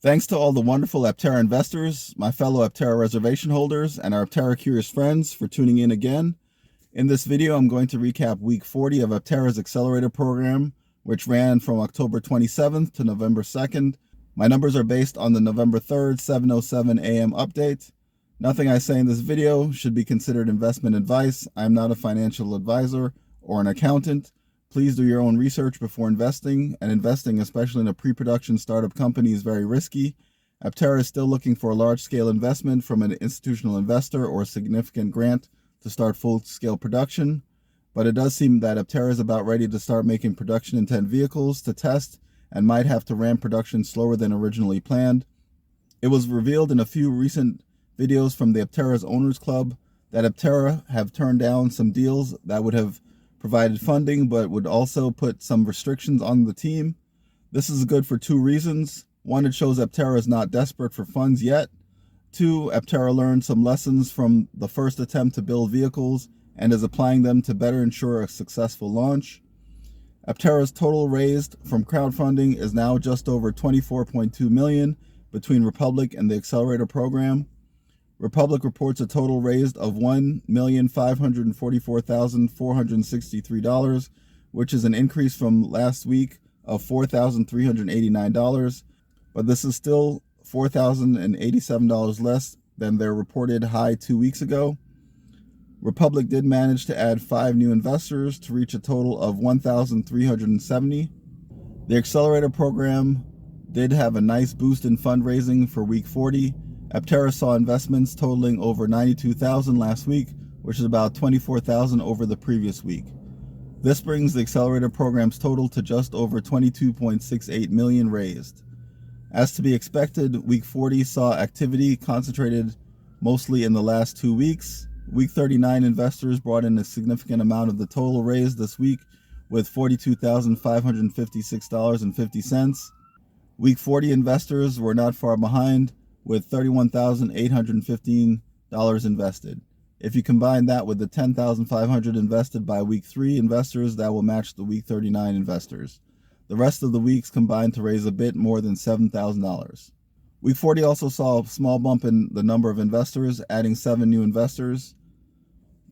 Thanks to all the wonderful Aptera investors, my fellow Aptera reservation holders, and our Aptera curious friends for tuning in again. In this video, I'm going to recap week 40 of Aptera's Accelerator Program, which ran from October 27th to November 2nd. My numbers are based on the November 3rd, 7:07 a.m. update. Nothing I say in this video should be considered investment advice. I am not a financial advisor or an accountant. Please do your own research before investing, and investing, especially in a pre-production startup company, is very risky. Aptera is still looking for a large-scale investment from an institutional investor or a significant grant to start full-scale production, but it does seem that Aptera is about ready to start making production-intent vehicles to test and might have to ramp production slower than originally planned. It was revealed in a few recent videos from the Aptera's Owners Club that Aptera have turned down some deals that would have provided funding, but would also put some restrictions on the team. This is good for two reasons. One, it shows Aptera is not desperate for funds yet. Two, Aptera learned some lessons from the first attempt to build vehicles and is applying them to better ensure a successful launch. Aptera's total raised from crowdfunding is now just over $24.2 million between Republic and the Accelerator Program. Republic reports a total raised of $1,544,463, which is an increase from last week of $4,389, but this is still $4,087 less than their reported high 2 weeks ago. Republic did manage to add 5 new investors to reach a total of 1,370. The Accelerator Program did have a nice boost in fundraising for week 40. Aptera saw investments totaling over $92,000 last week, which is about $24,000 over the previous week. This brings the Accelerator Program's total to just over $22.68 million raised. As to be expected, week 40 saw activity concentrated mostly in the last 2 weeks. Week 39 investors brought in a significant amount of the total raised this week with $42,556.50. Week 40 investors were not far behind, with $31,815 invested. If you combine that with the $10,500 invested by week 3 investors, that will match the week 39 investors. The rest of the weeks combined to raise a bit more than $7,000. Week 40 also saw a small bump in the number of investors, adding 7 new investors.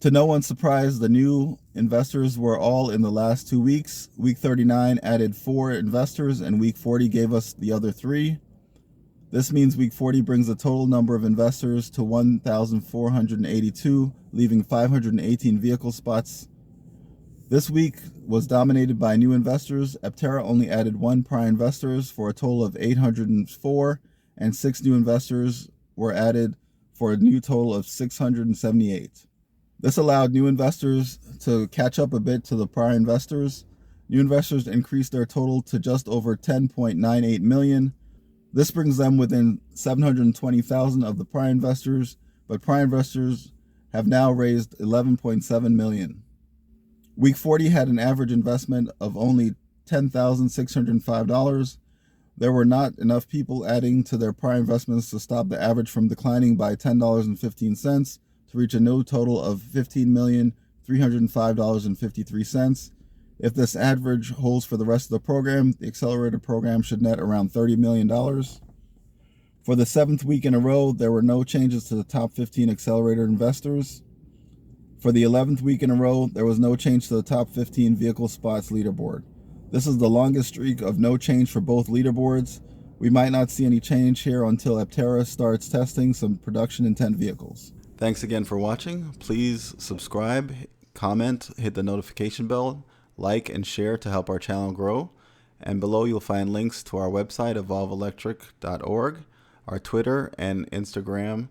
To no one's surprise, the new investors were all in the last 2 weeks. Week 39 added 4 investors, and week 40 gave us the other 3. This means week 40 brings the total number of investors to 1,482, leaving 518 vehicle spots. This week was dominated by new investors. Aptera only added 1 prior investors for a total of 804, and 6 new investors were added for a new total of 678. This allowed new investors to catch up a bit to the prior investors. New investors increased their total to just over $10.98 million. This brings them within $720,000 of the prior investors, but prior investors have now raised $11.7 million. Week 40 had an average investment of only $10,605. There were not enough people adding to their prior investments to stop the average from declining by $10.15 to reach a new total of $15,305.53. If this average holds for the rest of the program, the Accelerator Program should net around $30 million. For the 7th week in a row, there were no changes to the top 15 Accelerator investors. For the 11th week in a row, there was no change to the top 15 vehicle spots leaderboard. This is the longest streak of no change for both leaderboards. We might not see any change here until Aptera starts testing some production intent vehicles. Thanks again for watching. Please subscribe, comment, hit the notification bell, like and share to help our channel grow. And below you'll find links to our website, Evolv-Electric.org, our Twitter and Instagram